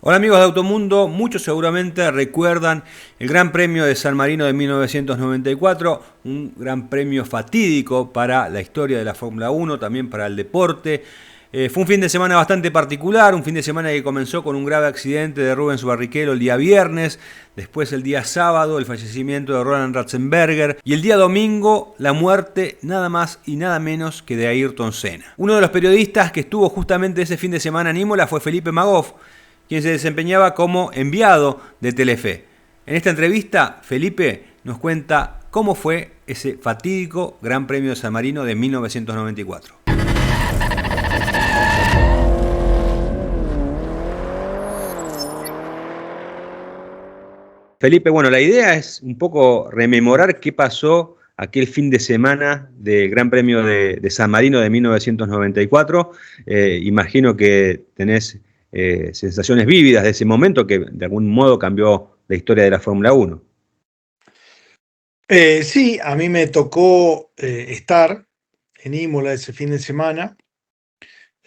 Hola amigos de Automundo, muchos seguramente recuerdan el Gran Premio de San Marino de 1994, un gran premio fatídico para la historia de la Fórmula 1, también para el deporte. Fue un fin de semana bastante particular, un fin de semana que comenzó con un grave accidente de Rubens Barrichello el día viernes, después el día sábado el fallecimiento de Roland Ratzenberger y el día domingo la muerte nada más y nada menos que de Ayrton Senna. Uno de los periodistas que estuvo justamente ese fin de semana en Imola fue Felipe Magoff, quien se desempeñaba como enviado de Telefe. En esta entrevista, Felipe nos cuenta cómo fue ese fatídico Gran Premio de San Marino de 1994. Felipe, bueno, la idea es un poco rememorar qué pasó aquel fin de semana del Gran Premio de San Marino de 1994. Imagino que tenés sensaciones vívidas de ese momento que de algún modo cambió la historia de la Fórmula 1. Sí, a mí me tocó estar en Imola ese fin de semana.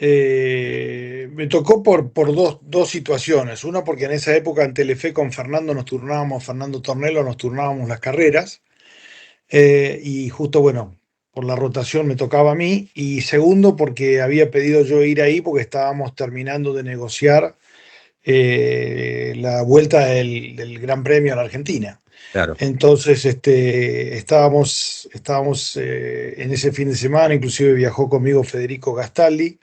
Me tocó por dos situaciones. Una, porque en esa época en Telefe con Fernando nos turnábamos, Fernando Tornello, nos turnábamos las carreras. Y justo, bueno, por la rotación me tocaba a mí. Y segundo, porque había pedido yo ir ahí porque estábamos terminando de negociar la vuelta del Gran Premio a la Argentina. Claro. Entonces, estábamos en ese fin de semana, inclusive viajó conmigo Federico Gastaldi,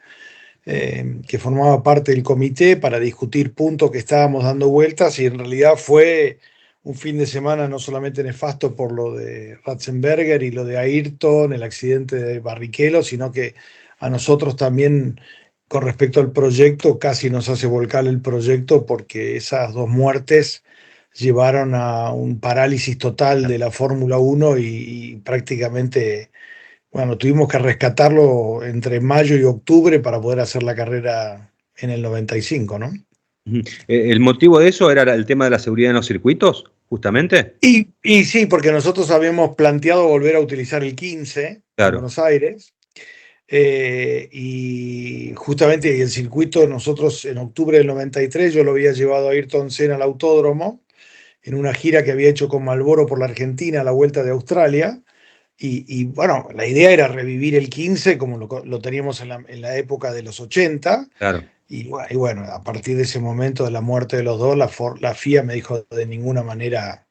que formaba parte del comité para discutir puntos que estábamos dando vueltas, y en realidad fue un fin de semana no solamente nefasto por lo de Ratzenberger y lo de Ayrton, el accidente de Barrichello, sino que a nosotros también, con respecto al proyecto, casi nos hace volcar el proyecto, porque esas dos muertes llevaron a un parálisis total de la Fórmula 1 y prácticamente, bueno, tuvimos que rescatarlo entre mayo y octubre para poder hacer la carrera en el 95, ¿no? ¿El motivo de eso era el tema de la seguridad en los circuitos, justamente? Y sí, porque nosotros habíamos planteado volver a utilizar el 15 en Claro, Buenos Aires. Y justamente el circuito, nosotros en octubre del 93, yo lo había llevado a Ayrton Senna al autódromo en una gira que había hecho con Marlboro por la Argentina a la vuelta de Australia. Bueno, la idea era revivir el 15 como lo teníamos en la época de los 80. claro. Y bueno, a partir de ese momento de la muerte de los dos, la FIA me dijo: de ninguna manera,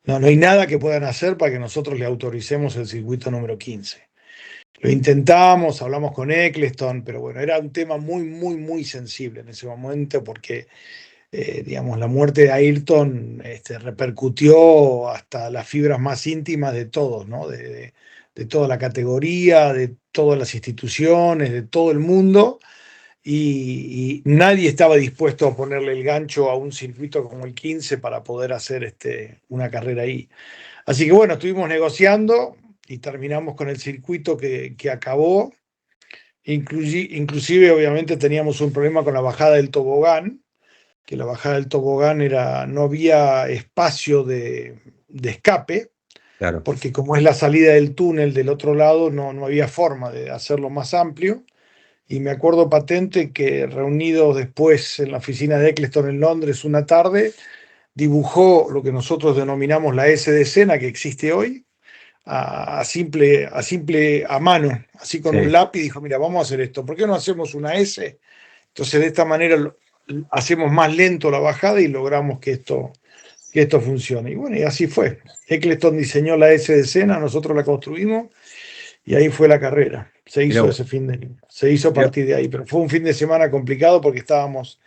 no hay nada que puedan hacer para que nosotros le autoricemos el circuito número 15. Lo intentamos, hablamos con Eccleston, pero bueno, era un tema muy, muy, muy sensible en ese momento, porque digamos, la muerte de Ayrton repercutió hasta las fibras más íntimas de todos, ¿no? De toda la categoría, de todas las instituciones, de todo el mundo, y nadie estaba dispuesto a ponerle el gancho a un circuito como el 15 para poder hacer una carrera ahí. Así que bueno, estuvimos negociando y terminamos con el circuito que acabó. Inclusive, obviamente, teníamos un problema con la bajada del tobogán, que la bajada del tobogán no había espacio de escape, Claro. porque como es la salida del túnel del otro lado, no había forma de hacerlo más amplio. Y me acuerdo patente que, reunidos después en la oficina de Eccleston en Londres una tarde, dibujó lo que nosotros denominamos la S de Sena, que existe hoy, a mano, así con un Sí. lápiz. Dijo: mira, vamos a hacer esto, ¿por qué no hacemos una S? Entonces, de esta manera hacemos más lento la bajada y logramos que esto funcione. Y bueno, y así fue. Eccleston diseñó la S de Sena, nosotros la construimos, y ahí fue la carrera. Mirá vos. Se hizo a Mirá. partir de ahí, pero fue un fin de semana complicado porque estábamos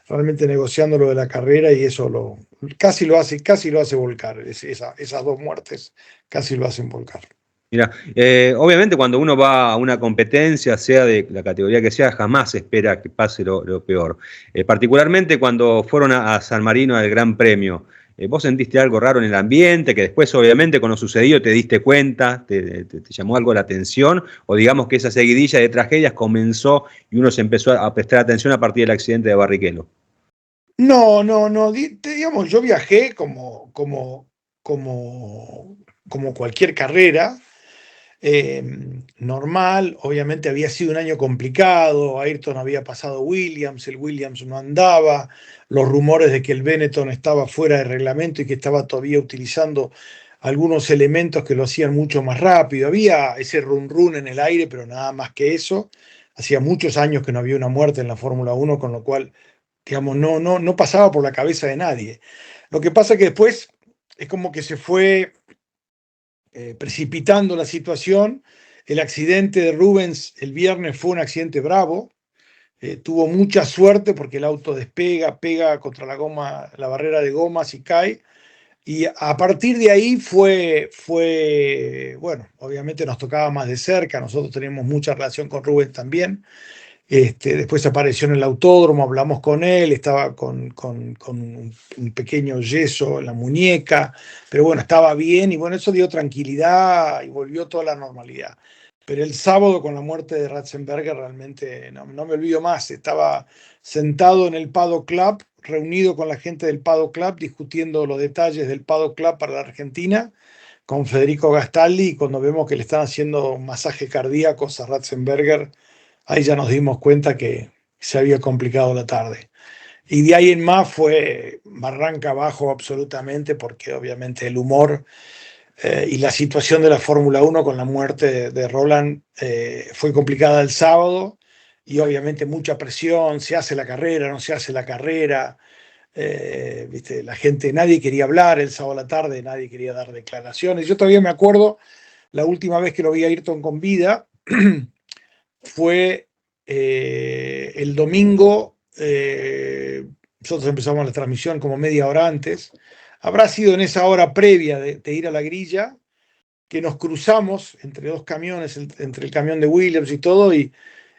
realmente negociando lo de la carrera, y eso casi lo hace volcar. Esas dos muertes casi lo hacen volcar. Mira, obviamente cuando uno va a una competencia, sea de la categoría que sea, jamás se espera que pase lo peor. Particularmente cuando fueron a San Marino al Gran Premio, ¿vos sentiste algo raro en el ambiente, que después obviamente cuando sucedió te diste cuenta, te llamó algo la atención, o digamos que esa seguidilla de tragedias comenzó y uno se empezó a prestar atención a partir del accidente de Barrichello? No, no, no. Digamos, yo viajé como cualquier carrera. normal. Obviamente había sido un año complicado, Ayrton había pasado Williams, el Williams no andaba, los rumores de que el Benetton estaba fuera de reglamento y que estaba todavía utilizando algunos elementos que lo hacían mucho más rápido. Había ese run run en el aire, pero nada más que eso. Hacía muchos años que no había una muerte en la Fórmula 1, con lo cual, digamos, no pasaba por la cabeza de nadie. Lo que pasa es que después es como que se fue precipitando la situación. El accidente de Rubens el viernes fue un accidente bravo. Tuvo mucha suerte porque el auto despega, pega contra la goma, la barrera de gomas y cae. Y a partir de ahí bueno, obviamente nos tocaba más de cerca, nosotros teníamos mucha relación con Rubens también. Después apareció en el autódromo, hablamos con él, estaba con un pequeño yeso en la muñeca, pero bueno, estaba bien y bueno, eso dio tranquilidad y volvió toda la normalidad. Pero el sábado con la muerte de Ratzenberger realmente no me olvido más, estaba sentado en el Paddock Club, reunido con la gente del Paddock Club, discutiendo los detalles del Paddock Club para la Argentina, con Federico Gastaldi, y cuando vemos que le están haciendo masaje cardíaco a Ratzenberger, ahí ya nos dimos cuenta que se había complicado la tarde. Y de ahí en más fue barranca abajo absolutamente, porque obviamente el humor y la situación de la Fórmula 1 con la muerte de Roland fue complicada el sábado, y obviamente mucha presión, se hace la carrera, no se hace la carrera. ¿Viste? La gente, nadie quería hablar el sábado a la tarde, nadie quería dar declaraciones. Yo todavía me acuerdo la última vez que lo vi a Ayrton con vida, fue el domingo. Nosotros empezamos la transmisión como media hora antes. Habrá sido en esa hora previa de ir a la grilla que nos cruzamos entre dos camiones, entre el camión de Williams y todo, y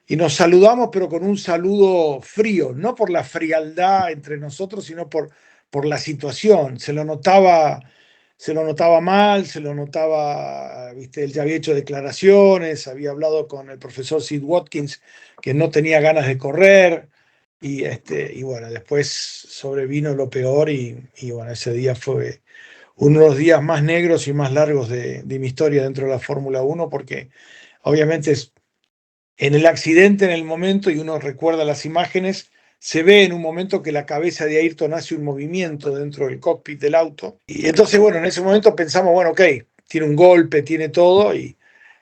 nos saludamos, pero con un saludo frío, no por la frialdad entre nosotros, sino por la situación. Se lo notaba mal, se lo notaba, ¿viste? Él ya había hecho declaraciones, había hablado con el profesor Sid Watkins, que no tenía ganas de correr, y bueno, después sobrevino lo peor, y bueno, ese día fue uno de los días más negros y más largos de mi historia dentro de la Fórmula 1, porque obviamente en el accidente, en el momento, y uno recuerda las imágenes, se ve en un momento que la cabeza de Ayrton hace un movimiento dentro del cockpit del auto. Y entonces, bueno, en ese momento pensamos, bueno, ok, tiene un golpe, tiene todo, y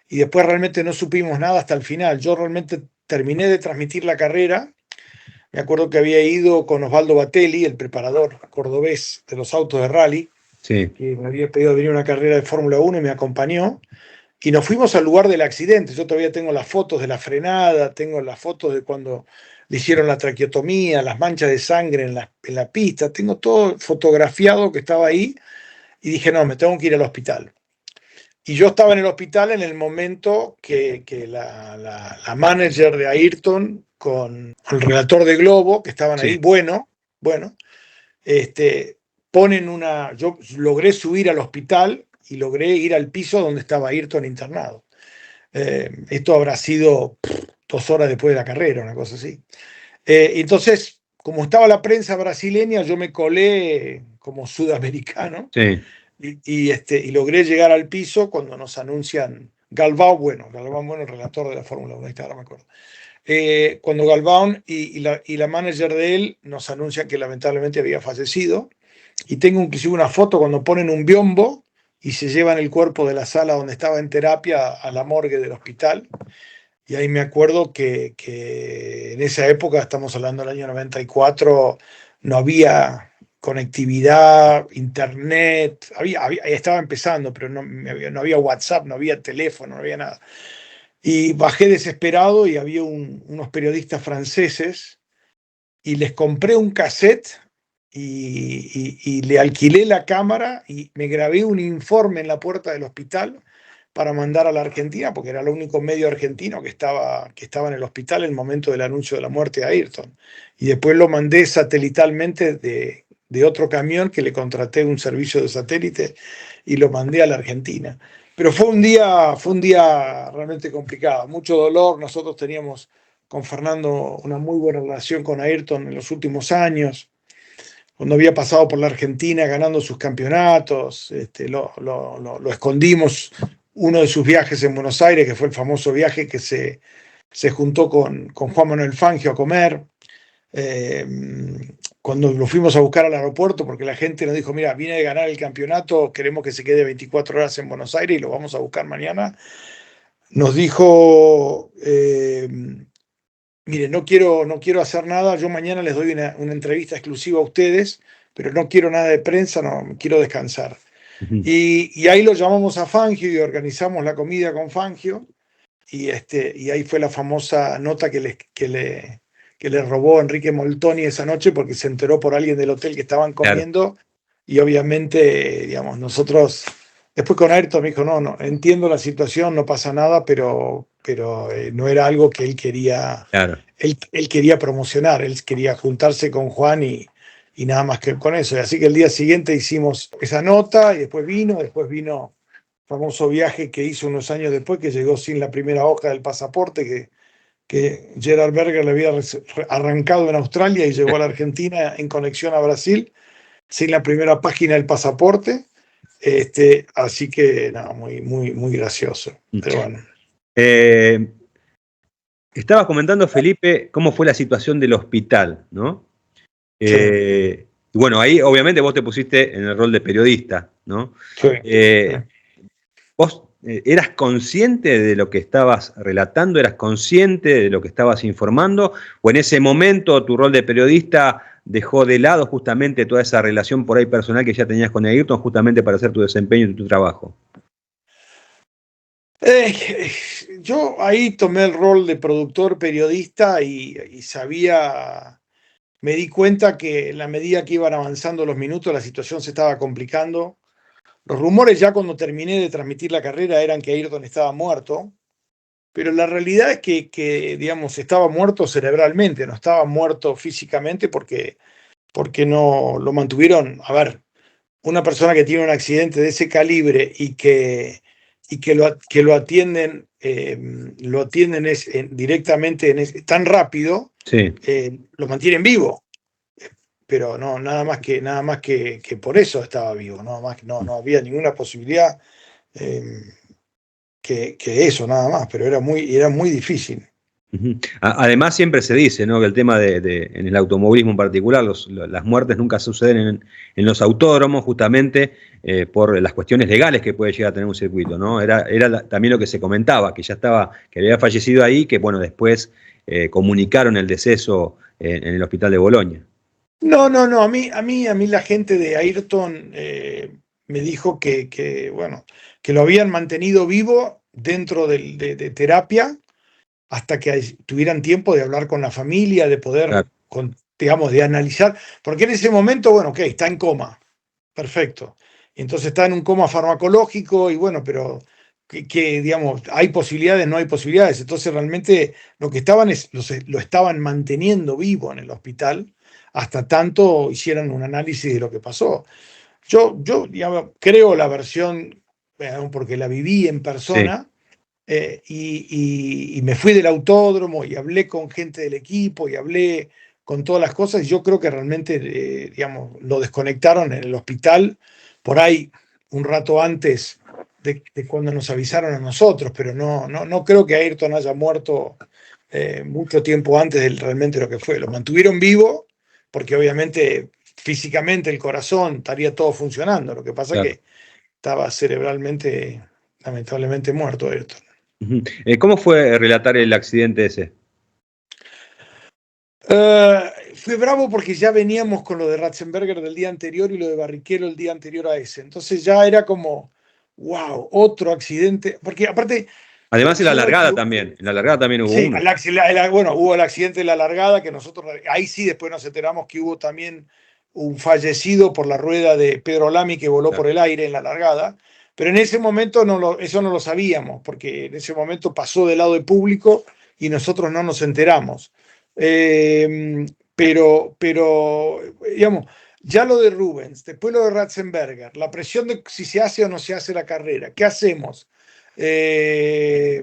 después realmente no supimos nada hasta el final. Yo realmente terminé de transmitir la carrera. Me acuerdo que había ido con Osvaldo Batelli, el preparador cordobés de los autos de rally, Sí. que me había pedido venir a una carrera de Fórmula 1 y me acompañó. Y nos fuimos al lugar del accidente. Yo todavía tengo las fotos de la frenada, tengo las fotos de cuando le hicieron la traqueotomía, las manchas de sangre en la pista, tengo todo fotografiado que estaba ahí, y dije, no, me tengo que ir al hospital. Y yo estaba en el hospital en el momento que la manager de Ayrton con el relator de Globo, que estaban ahí, Sí. bueno, ponen una. Yo logré subir al hospital y logré ir al piso donde estaba Ayrton internado. Esto habrá sido 2 horas después de la carrera, una cosa así. Entonces, como estaba la prensa brasileña, yo me colé como sudamericano, Sí. y logré llegar al piso cuando nos anuncian Galvão, bueno, el relator de la Fórmula 1, ahora me acuerdo. Cuando Galvão y la manager de él nos anuncian que lamentablemente había fallecido, y tengo inclusive una foto cuando ponen un biombo y se llevan el cuerpo de la sala donde estaba en terapia a la morgue del hospital. Y ahí me acuerdo que en esa época, estamos hablando del año 94, no había conectividad, internet, estaba empezando, pero no había WhatsApp, no había teléfono, no había nada. Y bajé desesperado, y había unos periodistas franceses, y les compré un cassette, y le alquilé la cámara y me grabé un informe en la puerta del hospital para mandar a la Argentina, porque era el único medio argentino que estaba en el hospital en el momento del anuncio de la muerte de Ayrton. Y después lo mandé satelitalmente de otro camión que le contraté un servicio de satélite, y lo mandé a la Argentina. Pero fue un día realmente complicado, mucho dolor. Nosotros teníamos con Fernando una muy buena relación con Ayrton en los últimos años, cuando había pasado por la Argentina ganando sus campeonatos. Lo escondimos uno de sus viajes en Buenos Aires, que fue el famoso viaje que se juntó con Juan Manuel Fangio a comer. Eh, Cuando lo fuimos a buscar al aeropuerto, porque la gente nos dijo, mira, viene de ganar el campeonato, queremos que se quede 24 horas en Buenos Aires y lo vamos a buscar mañana. Nos dijo, mire, no quiero hacer nada, yo mañana les doy una entrevista exclusiva a ustedes, pero no quiero nada de prensa, no, quiero descansar. Ujú. Y ahí lo llamamos a Fangio y organizamos la comida con Fangio. Y ahí fue la famosa nota que le robó Enrique Moltoni esa noche porque se enteró por alguien del hotel que estaban Claro, comiendo. Y obviamente, digamos, nosotros, después con Ayrton me dijo, no, no, entiendo la situación, no pasa nada, pero no era algo que él quería, claro. él quería promocionar, él quería juntarse con Juan y nada más que con eso. Y así que el día siguiente hicimos esa nota y después vino famoso viaje que hizo unos años después, que llegó sin la primera hoja del pasaporte, que Gerard Berger le había arrancado en Australia y llegó a la Argentina en conexión a Brasil, sin la primera página del pasaporte. Así que, nada, muy, muy, muy gracioso. Pero bueno. Eh, Estabas comentando, Felipe, cómo fue la situación del hospital, ¿no? Sí, Y bueno, ahí obviamente vos te pusiste en el rol de periodista, ¿no? sí, sí. Eh, ¿Vos eras consciente de lo que estabas relatando? ¿Eras consciente de lo que estabas informando? ¿O en ese momento tu rol de periodista dejó de lado justamente toda esa relación por ahí personal que ya tenías con Ayrton justamente para hacer tu desempeño y tu trabajo? Eh, yo ahí tomé el rol de productor periodista y sabía, me di cuenta que en la medida que iban avanzando los minutos la situación se estaba complicando. Los rumores ya cuando terminé de transmitir la carrera eran que Ayrton estaba muerto, pero la realidad es que, digamos, estaba muerto cerebralmente, no estaba muerto físicamente porque no lo mantuvieron. A ver, una persona que tiene un accidente de ese calibre y que lo atienden, directamente tan rápido, Sí. lo mantienen vivo. Pero no, nada más que por eso estaba vivo, no, más, no había ninguna posibilidad. eh, que eso, nada más, pero era muy difícil. Ujú. Además, siempre se dice, ¿no?, que el tema en el automovilismo en particular, las muertes nunca suceden en los autódromos, justamente por las cuestiones legales que puede llegar a tener un circuito, ¿no? Era también lo que se comentaba, que ya estaba, que había fallecido ahí, que bueno, después comunicaron el deceso en el hospital de Bolonia. No, no, no, a mí la gente de Ayrton me dijo bueno, que lo habían mantenido vivo dentro de terapia hasta que tuvieran tiempo de hablar con la familia, de poder, Claro, digamos, de analizar, porque en ese momento, bueno, ok, está en coma, perfecto. Entonces está en un coma farmacológico y bueno, pero digamos, hay posibilidades, no hay posibilidades. Entonces realmente lo que estaban lo estaban manteniendo vivo en el hospital hasta tanto hicieran un análisis de lo que pasó. Yo digamos, creo la versión, porque la viví en sí. persona, y me fui del autódromo y hablé con gente del equipo y hablé con todas las cosas. Y yo creo que realmente, digamos, lo desconectaron en el hospital por ahí un rato antes de cuando nos avisaron a nosotros, pero no creo que Ayrton haya muerto mucho tiempo antes de realmente lo que fue. Lo mantuvieron vivo porque obviamente físicamente el corazón estaría todo funcionando. Lo que pasa es Claro. que estaba cerebralmente, lamentablemente, muerto Ayrton. Ujú. ¿Cómo fue relatar el accidente ese? Fue bravo porque ya veníamos con lo de Ratzenberger del día anterior y lo de Barrichello el día anterior a ese. Entonces ya era como, wow, otro accidente. Porque aparte, Además, en la yo largada también. En la largada también hubo sí, uno. bueno, hubo el accidente de la largada que nosotros, ahí sí después nos enteramos que hubo también un fallecido por la rueda de Pedro Lamy que voló Claro. por el aire en la largada. Pero en ese momento eso no lo sabíamos, porque en ese momento pasó del lado de público y nosotros no nos enteramos. Pero, digamos, ya lo de Rubens, después lo de Ratzenberger, la presión de si se hace o no se hace la carrera, ¿qué hacemos? Eh,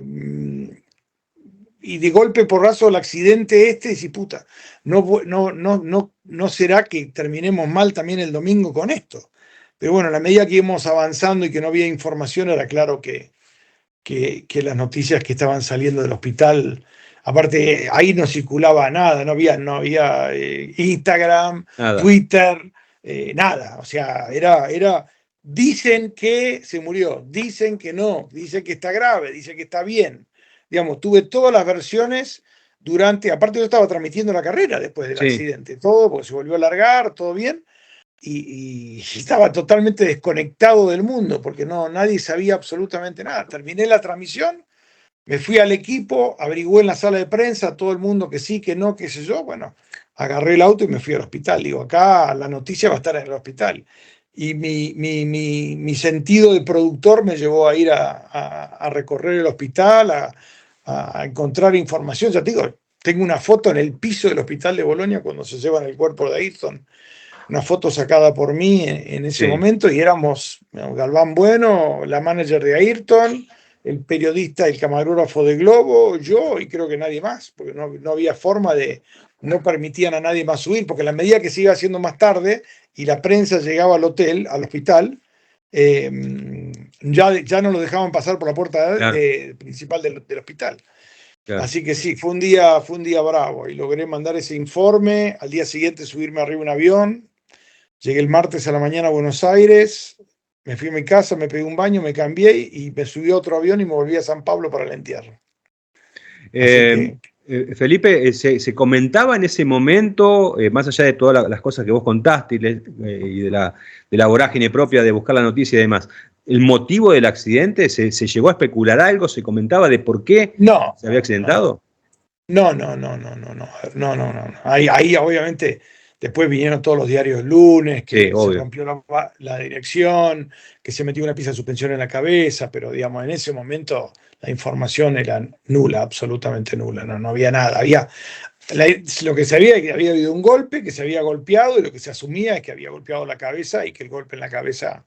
y de golpe porrazo el accidente y puta, no será que terminemos mal también el domingo con esto. Pero bueno, a la medida que íbamos avanzando y que no había información, era claro que las noticias que estaban saliendo del hospital. Aparte, ahí no circulaba nada, no había Instagram, Nada. Twitter, nada. O sea, dicen que se murió, dicen que no, dicen que está grave, dicen que está bien. Digamos, tuve todas las versiones aparte yo estaba transmitiendo la carrera después del Sí. accidente, todo, porque se volvió a largar, todo bien, y estaba totalmente desconectado del mundo, porque nadie sabía absolutamente nada. Terminé la transmisión, me fui al equipo, averigué en la sala de prensa, todo el mundo que sí, que no, qué sé yo, bueno, agarré el auto y me fui al hospital. Digo, acá la noticia va a estar en el hospital. Y mi sentido de productor me llevó a ir a recorrer el hospital, a encontrar información. Ya te digo, tengo una foto en el piso del hospital de Bolonia cuando se llevan el cuerpo de Ayrton, una foto sacada por mí en ese Sí. momento, y éramos Galván Bueno, la manager de Ayrton, el periodista, el camarógrafo de Globo, yo y creo que nadie más, porque no había forma no permitían a nadie más subir, porque a la medida que se iba haciendo más tarde y la prensa llegaba al hotel, al hospital, eh, ya no lo dejaban pasar por la puerta Claro, principal del hospital. claro. Así que sí, fue un día bravo y logré mandar ese informe, al día siguiente subirme arriba de un avión. Llegué el martes a la mañana a Buenos Aires, me fui a mi casa, me pegué un baño, me cambié y me subí a otro avión y me volví a San Pablo para el entierro. Así Eh, que Felipe, se comentaba en ese momento, más allá de todas las cosas que vos contaste y de la vorágine propia de buscar la noticia y demás, ¿el motivo del accidente se llegó a especular algo? ¿Se comentaba de por qué no, se había accidentado? no. Ahí obviamente después vinieron todos los diarios el lunes, Sí, que se obvio. rompió la dirección, que se metió una pieza de suspensión en la cabeza, pero digamos, en ese momento la información era nula, absolutamente nula, no había nada. Lo que se sabía es que había habido un golpe, que se había golpeado, y lo que se asumía es que había golpeado la cabeza y que el golpe en la cabeza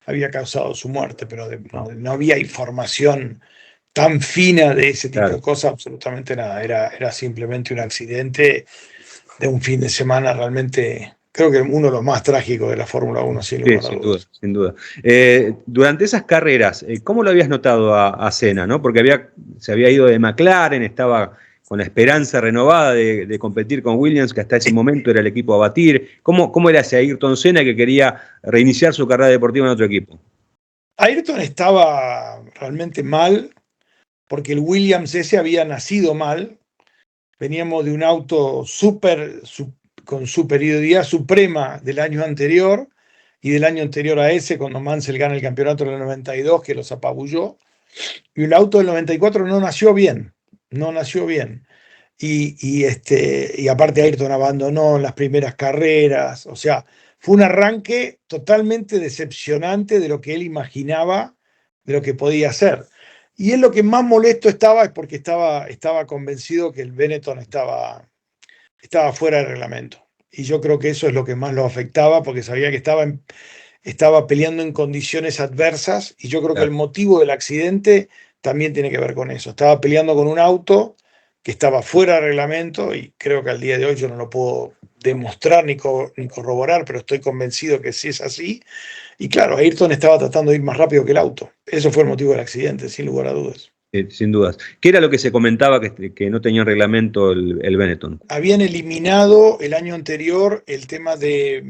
había causado su muerte, pero no había información tan fina de ese tipo de Claro. cosas, absolutamente nada. Era simplemente un accidente de un fin de semana realmente, creo que uno de los más trágicos de la Fórmula 1, sin Sí, lugar a sin duda, dudas. sin duda. Durante esas carreras, ¿cómo lo habías notado a Senna, ¿no? Porque se había ido de McLaren, estaba con la esperanza renovada de competir con Williams, que hasta ese momento era el equipo a batir. ¿Cómo era ese Ayrton Senna que quería reiniciar su carrera deportiva en otro equipo? Ayrton estaba realmente mal, porque el Williams ese había nacido mal. Veníamos de un auto con superioridad suprema del año anterior y del año anterior a ese, cuando Mansell gana el campeonato en el 92, que los apabulló. Y el auto del 94 no nació bien, no nació bien. Y aparte Ayrton abandonó en las primeras carreras, o sea, fue un arranque totalmente decepcionante de lo que él imaginaba, de lo que podía hacer. Y él lo que más molesto estaba es porque estaba convencido que el Benetton estaba fuera de reglamento. Y yo creo que eso es lo que más lo afectaba, porque sabía que estaba peleando en condiciones adversas, y yo creo que el Claro. motivo del accidente también tiene que ver con eso. Estaba peleando con un auto que estaba fuera de reglamento, y creo que al día de hoy yo no lo puedo demostrar ni corroborar, pero estoy convencido que sí es así. Y claro, Ayrton estaba tratando de ir más rápido que el auto. Eso fue el motivo del accidente, sin lugar a dudas. Sin dudas. ¿Qué era lo que se comentaba que no tenía reglamento el Benetton? Habían eliminado el año anterior el tema de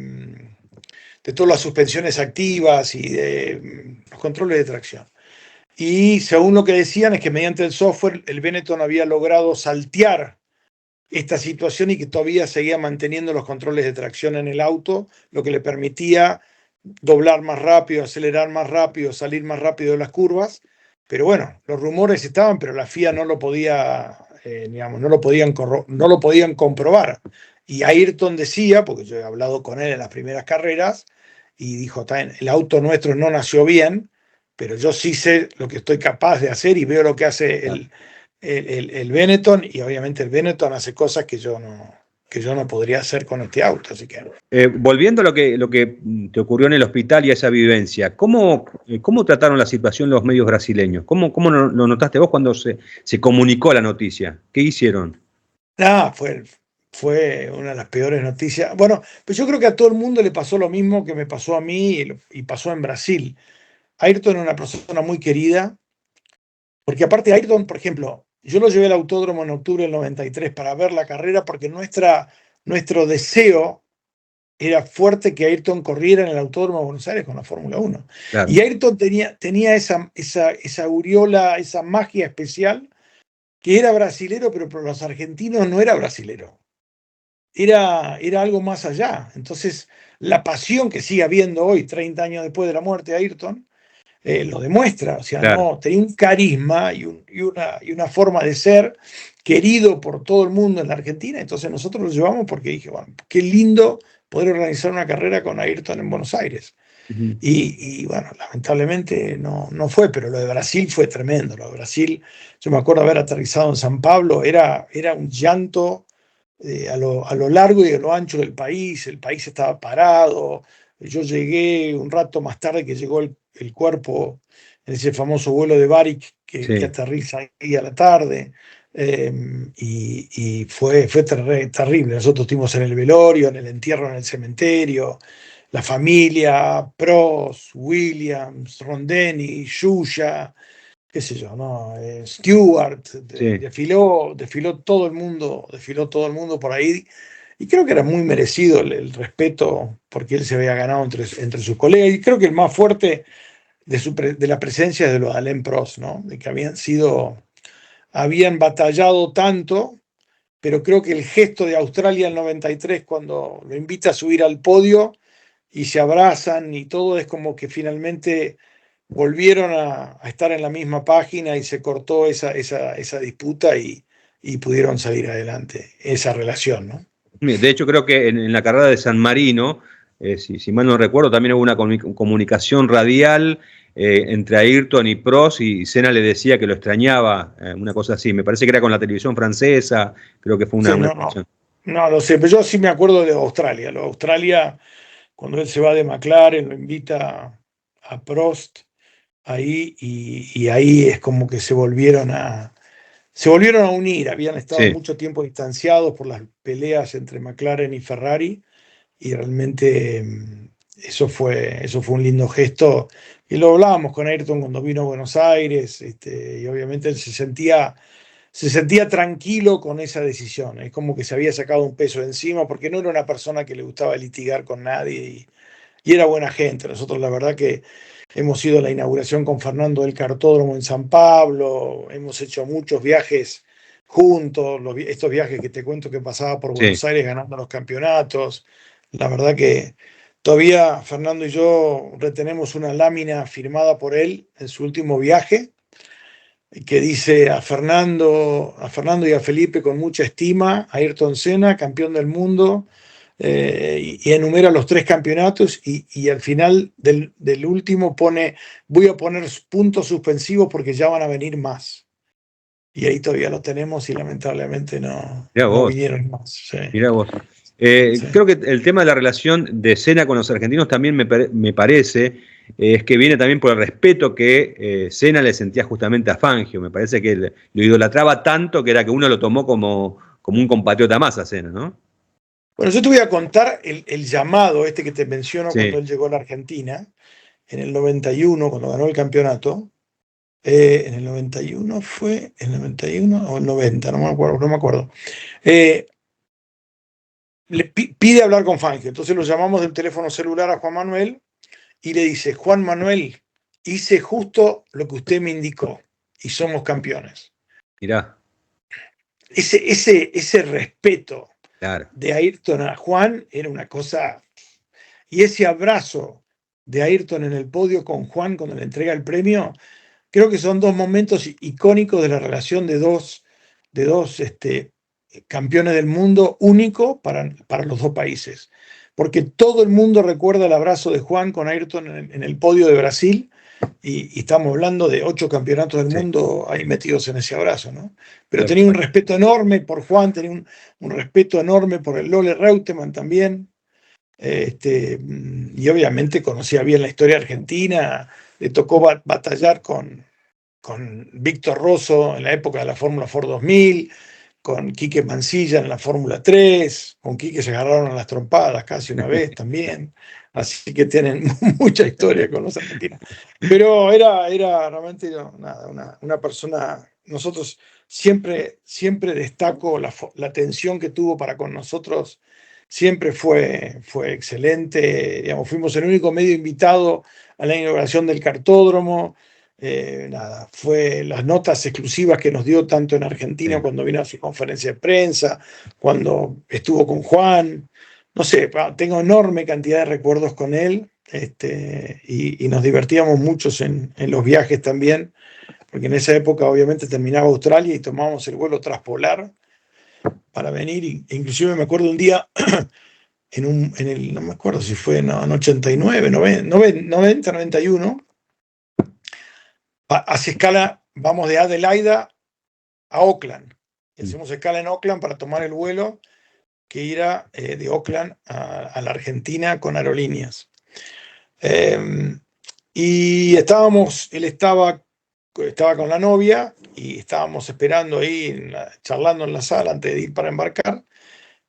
todas las suspensiones activas y de los controles de tracción. Y según lo que decían es que mediante el software el Benetton había logrado saltear esta situación y que todavía seguía manteniendo los controles de tracción en el auto, lo que le permitía doblar más rápido, acelerar más rápido, salir más rápido de las curvas. Pero bueno, los rumores estaban, pero la FIA no lo podía, digamos, no lo podían comprobar. Y Ayrton decía, porque yo he hablado con él en las primeras carreras, y dijo, el auto nuestro no nació bien, pero yo sí sé lo que estoy capaz de hacer y veo lo que hace el Benetton, y obviamente el Benetton hace cosas que yo no podría hacer con este auto. Así que Volviendo a lo que te ocurrió en el hospital y a esa vivencia, ¿cómo trataron la situación los medios brasileños? ¿Cómo lo notaste vos cuando se comunicó la noticia? ¿Qué hicieron? nada, fue una de las peores noticias. Bueno, pues yo creo que a todo el mundo le pasó lo mismo que me pasó a mí y pasó en Brasil. Ayrton era una persona muy querida, Porque aparte Ayrton, por ejemplo, yo lo llevé al autódromo en octubre del 93 para ver la carrera porque nuestro deseo era fuerte que Ayrton corriera en el Autódromo de Buenos Aires con la Fórmula 1. Claro, Y Ayrton tenía esa aureola, esa magia especial, que era brasilero, pero para los argentinos no era brasilero. Era algo más allá. Entonces, la pasión que sigue habiendo hoy, 30 años después de la muerte de Ayrton, lo demuestra. O sea, claro. no, tenía un carisma y una forma de ser querido por todo el mundo en la Argentina. Entonces nosotros lo llevamos porque dije, bueno, qué lindo poder organizar una carrera con Ayrton en Buenos Aires. Ujú. Y bueno, lamentablemente no fue, pero lo de Brasil fue tremendo. Lo de Brasil, yo me acuerdo haber aterrizado en San Pablo, era un llanto a lo largo y a lo ancho del país. El país estaba parado. Yo llegué un rato más tarde que llegó el cuerpo en ese famoso vuelo de Varig que Sí. aterriza ahí a la tarde. eh, y fue terrible. Nosotros estuvimos en el velorio, en el entierro en el cementerio, la familia, Prost, Williams, Rondeni, Yuya, qué sé yo, ¿no? Stewart, Sí. desfiló todo el mundo por ahí. Y creo que era muy merecido el respeto porque él se había ganado entre sus colegas. Y creo que el más fuerte de la presencia es de los de Alain Prost, ¿no? De que habían batallado tanto, pero creo que el gesto de Australia en 93, cuando lo invita a subir al podio y se abrazan y todo, es como que finalmente volvieron a estar en la misma página y se cortó esa disputa y pudieron salir adelante, esa relación, ¿no? De hecho, creo que en la carrera de San Marino, si mal no recuerdo, también hubo una comunicación radial entre Ayrton y Prost y Senna le decía que lo extrañaba, una cosa así. Me parece que era con la televisión francesa, creo que fue Sí, una no, transmisión. no lo sé, pero yo sí me acuerdo de Australia. Lo de Australia, cuando él se va de McLaren, lo invita a Prost ahí y ahí es como que se volvieron a unir. Habían estado Sí, mucho tiempo distanciados por las peleas entre McLaren y Ferrari y realmente eso fue un lindo gesto. Y lo hablábamos con Ayrton cuando vino a Buenos Aires, y obviamente él se sentía tranquilo con esa decisión. Es como que se había sacado un peso de encima porque no era una persona que le gustaba litigar con nadie y era buena gente. Nosotros la verdad que hemos ido a la inauguración con Fernando del Cartódromo en San Pablo, hemos hecho muchos viajes juntos, estos viajes que te cuento que pasaba por sí. Buenos Aires ganando los campeonatos. La verdad que todavía Fernando y yo retenemos una lámina firmada por él en su último viaje que dice a Fernando y a Felipe con mucha estima, a Ayrton Senna, campeón del mundo, y enumera los 3 campeonatos y al final del último voy a poner puntos suspensivos porque ya van a venir más. Y ahí todavía lo tenemos y lamentablemente Mirá no vos, vinieron más. Sí, mirá vos. sí. Creo que el tema de la relación de Senna con los argentinos también me parece es que viene también por el respeto que Senna le sentía justamente a Fangio. Me parece que lo idolatraba tanto que era que uno lo tomó como un compatriota más a Senna, ¿no? Bueno, yo te voy a contar el llamado este que te menciono cuando Sí, él llegó a la Argentina, en el 91, cuando ganó el campeonato. En el 91 fue, el 91 o el 90, no me acuerdo. Eh, Le pide hablar con Fangio, entonces lo llamamos del teléfono celular a Juan Manuel y le dice, Juan Manuel, hice justo lo que usted me indicó y somos campeones. mirá, Ese respeto claro. de Ayrton a Juan era una cosa, y ese abrazo de Ayrton en el podio con Juan cuando le entrega el premio, creo que son dos momentos icónicos de la relación de dos campeones del mundo único para los dos países. Porque todo el mundo recuerda el abrazo de Juan con Ayrton en el podio de Brasil y estamos hablando de 8 campeonatos del Sí, mundo ahí metidos en ese abrazo, ¿no? Pero tal tenía un cual. respeto enorme por Juan, tenía un respeto enorme por el Lole Reutemann también. Y obviamente conocía bien la historia argentina, le tocó batallar con Víctor Rosso en la época de la Fórmula Ford 2000, con Quique Mansilla en la Fórmula 3, con Quique se agarraron a las trompadas casi una vez también, así que tienen mucha historia con los argentinos. Pero era realmente nada, una persona, nosotros siempre destaco la atención que tuvo para con nosotros, siempre fue excelente, digamos, fuimos el único medio invitado a la inauguración del cartódromo. Nada, fue las notas exclusivas que nos dio tanto en Argentina Sí. cuando vino a su conferencia de prensa, cuando estuvo con Juan, no sé, tengo enorme cantidad de recuerdos con él, y nos divertíamos muchos en los viajes también, porque en esa época obviamente terminaba Australia y tomábamos el vuelo transpolar para venir, inclusive me acuerdo un día no me acuerdo si fue en 89, 90, 91, hace escala, vamos de Adelaida a Auckland. Y hacemos escala en Auckland para tomar el vuelo que irá de Auckland a la Argentina con aerolíneas. Y él estaba con la novia y estábamos esperando ahí, charlando en la sala antes de ir para embarcar.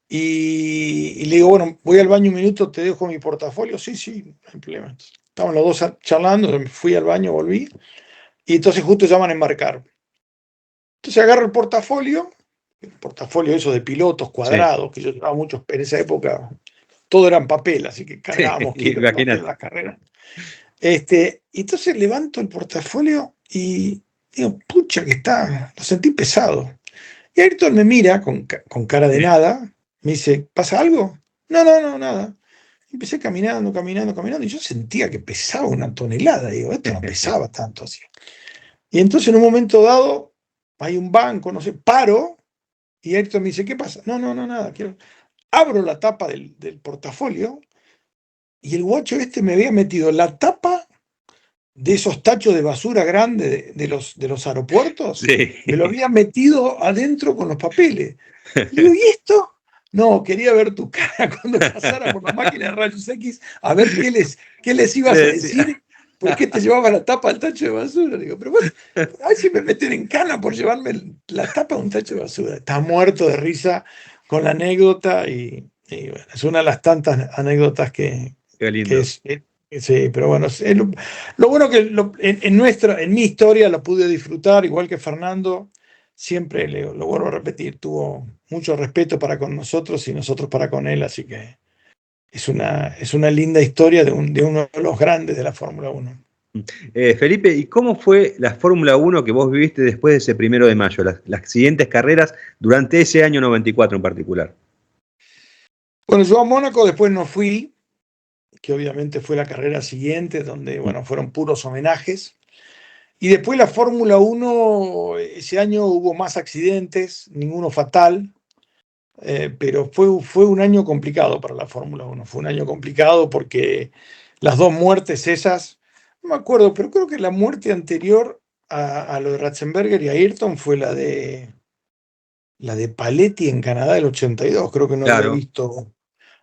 Y le digo, bueno, voy al baño un minuto, te dejo mi portafolio. Sí, sí, no hay problema. Entonces, estaban los dos charlando, fui al baño, volví. Y entonces justo llaman a embarcar. Entonces agarro el portafolio eso de pilotos Sí. cuadrados, que yo llevaba muchos en esa época, todo era en papel, así que Sí, cargábamos kilos de papel en imagínate. las carreras. Y entonces levanto el portafolio y digo, pucha, lo sentí pesado. Y Ayrton me mira con cara de nada, me dice, ¿pasa algo? No, no, no, nada. Empecé caminando, caminando, caminando, y yo sentía que pesaba una tonelada. Digo, esto no pesaba tanto así. Y entonces en un momento dado, hay un banco, no sé, paro, y Ayrton me dice, ¿qué pasa? No, no, no, nada. Abro la tapa del portafolio, y el guacho me había metido la tapa de esos tachos de basura grande de los aeropuertos, me lo Sí. había metido adentro con los papeles. Le digo, ¿y esto? No, quería ver tu cara cuando pasara por la máquina de rayos X, a ver qué les Le ibas a decía. decir, por qué te llevaba la tapa del tacho de basura. Digo, pero bueno, a ver si me meten en cana por llevarme la tapa de un tacho de basura. Está muerto de risa con la anécdota y bueno, es una de las tantas anécdotas Qué que lindo. sí, pero bueno, lo bueno que en mi historia lo pude disfrutar, igual que Fernando, siempre lo vuelvo a repetir, tuvo mucho respeto para con nosotros y nosotros para con él, así que es una linda historia de uno de los grandes de la Fórmula 1. Felipe, ¿y cómo fue la Fórmula 1 que vos viviste después de ese 1 de mayo, las siguientes carreras durante ese año 94 en particular? Bueno, yo a Mónaco después no fui, que obviamente fue la carrera siguiente, donde, bueno, fueron puros homenajes. Y después la Fórmula 1, ese año hubo más accidentes, ninguno fatal. Pero fue un año complicado para la Fórmula 1. Fue un año complicado porque las dos muertes esas, no me acuerdo, pero creo que la muerte anterior a lo de Ratzenberger y Ayrton fue la de Paletti en Canadá del 82. Creo que no había Claro, visto puede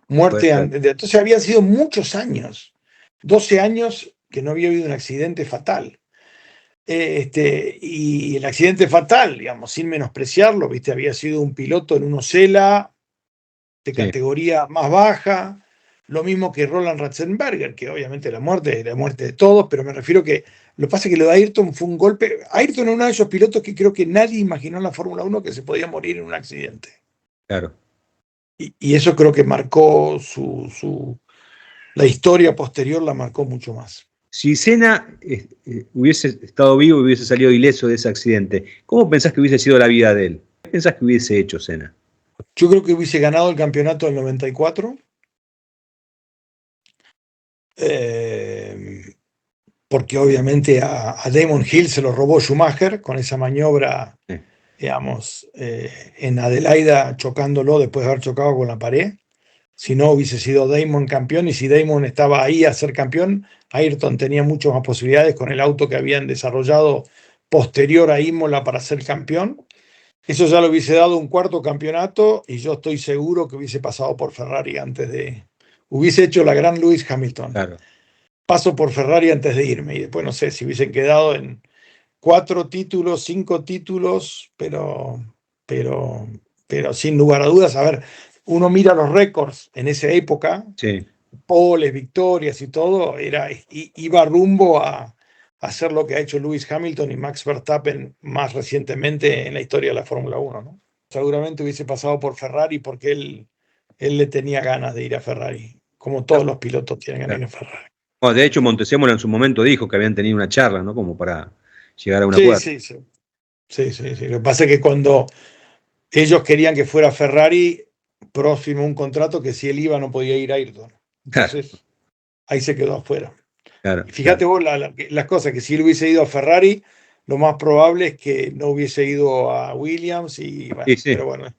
muerte ser. antes. Entonces habían sido muchos años, 12 años que no había habido un accidente fatal. Y el accidente fatal, digamos, sin menospreciarlo, ¿viste? Había sido un piloto en un Ocela de Sí. categoría más baja, lo mismo que Roland Ratzenberger, que obviamente la muerte es la muerte de todos, pero me refiero que lo que pasa es que lo de Ayrton fue un golpe. Ayrton era uno de esos pilotos que creo que nadie imaginó en la Fórmula 1 que se podía morir en un accidente. Claro. Y eso creo que marcó la historia posterior, la marcó mucho más. Si Senna hubiese estado vivo y hubiese salido ileso de ese accidente, ¿cómo pensás que hubiese sido la vida de él? ¿Qué pensás que hubiese hecho Senna? Yo creo que hubiese ganado el campeonato del 94. eh, Porque obviamente a Damon Hill se lo robó Schumacher con esa maniobra, Eh, digamos, en Adelaida chocándolo después de haber chocado con la pared. Si no, hubiese sido Damon campeón, y si Damon estaba ahí a ser campeón, Ayrton tenía muchas más posibilidades con el auto que habían desarrollado posterior a Imola para ser campeón. Eso ya le hubiese dado un cuarto campeonato y yo estoy seguro que hubiese pasado por Ferrari hubiese hecho la gran Lewis Hamilton. claro. Paso por Ferrari antes de irme y después no sé si hubiesen quedado en 4 títulos, 5 títulos, pero pero sin lugar a dudas, a ver, uno mira los récords en esa época, Sí, poles, victorias y todo, iba rumbo a hacer lo que ha hecho Lewis Hamilton y Max Verstappen más recientemente en la historia de la Fórmula 1, ¿no? Seguramente hubiese pasado por Ferrari porque él le tenía ganas de ir a Ferrari, como todos los pilotos tienen ganas de ir a Ferrari. bueno, de hecho, Montezemolo en su momento dijo que habían tenido una charla, ¿no? Como para llegar a un Sí, acuerdo. sí, sí. Sí, sí, sí. Lo que pasa es que cuando ellos querían que fuera Ferrari, Prost firmó un contrato que si él iba no podía ir a Ayrton. Claro, Entonces, ahí se quedó afuera. claro, Y claro. fíjate vos las cosas, que si él hubiese ido a Ferrari, lo más probable es que no hubiese ido a Williams y Sí, bueno, sí, pero bueno,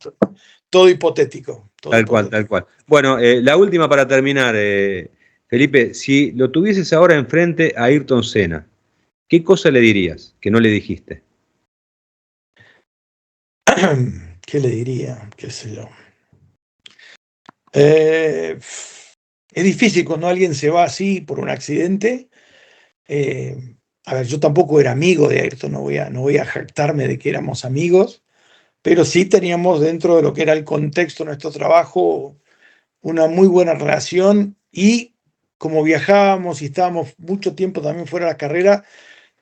todo hipotético, todo tal cual, tal hipotético. cual. Bueno, la última para terminar, Felipe, si lo tuvieses ahora enfrente a Ayrton Senna, ¿qué cosa le dirías que no le dijiste? ¿Qué le diría? ¿Qué sé yo? Eh, es difícil cuando alguien se va así por un accidente. Eh, a ver, yo tampoco era amigo de Ayrton, no voy a jactarme de que éramos amigos, pero sí teníamos dentro de lo que era el contexto de nuestro trabajo una muy buena relación y como viajábamos y estábamos mucho tiempo también fuera de la carrera,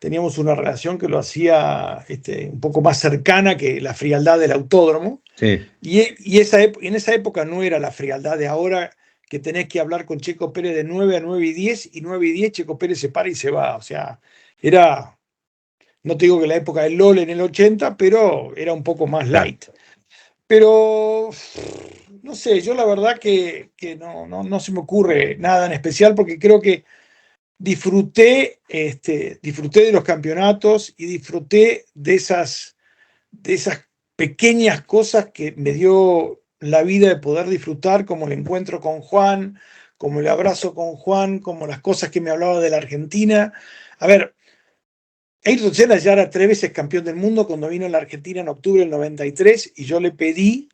teníamos una relación que lo hacía un poco más cercana que la frialdad del autódromo. Sí, En esa época no era la frialdad de ahora, que tenés que hablar con Checo Pérez de 9 a 9 y 10, y 9 y 10 Checo Pérez se para y se va. O sea, era, no te digo que la época del LOL en el 80, pero era un poco más claro. light. Pero, no sé, yo la verdad que no se me ocurre nada en especial porque creo que disfruté de los campeonatos y disfruté de esas pequeñas cosas que me dio la vida de poder disfrutar, como el encuentro con Juan, como el abrazo con Juan, como las cosas que me hablaba de la Argentina. A ver, Ayrton Senna ya era 3 veces campeón del mundo cuando vino a la Argentina en octubre del 93 y yo le pedí,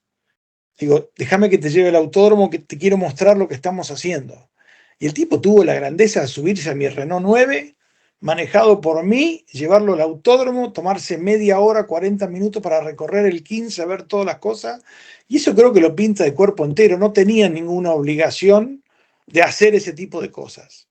digo, déjame que te lleve al autódromo, que te quiero mostrar lo que estamos haciendo. Y el tipo tuvo la grandeza de subirse a mi Renault 9, manejado por mí, llevarlo al autódromo, tomarse media hora, 40 minutos para recorrer el 15, ver todas las cosas. Y eso creo que lo pinta de cuerpo entero. No tenía ninguna obligación de hacer ese tipo de cosas.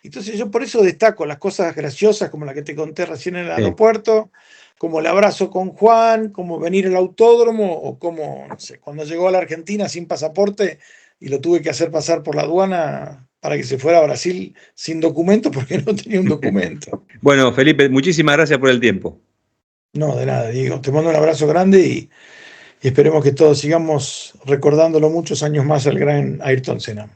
Entonces yo por eso destaco las cosas graciosas como la que te conté recién en el Sí. aeropuerto, como el abrazo con Juan, como venir al autódromo o como, no sé, cuando llegó a la Argentina sin pasaporte y lo tuve que hacer pasar por la aduana para que se fuera a Brasil sin documento porque no tenía un documento. Bueno, Felipe, muchísimas gracias por el tiempo. No, de nada, Diego. Te mando un abrazo grande y esperemos que todos sigamos recordándolo muchos años más al gran Ayrton Senna.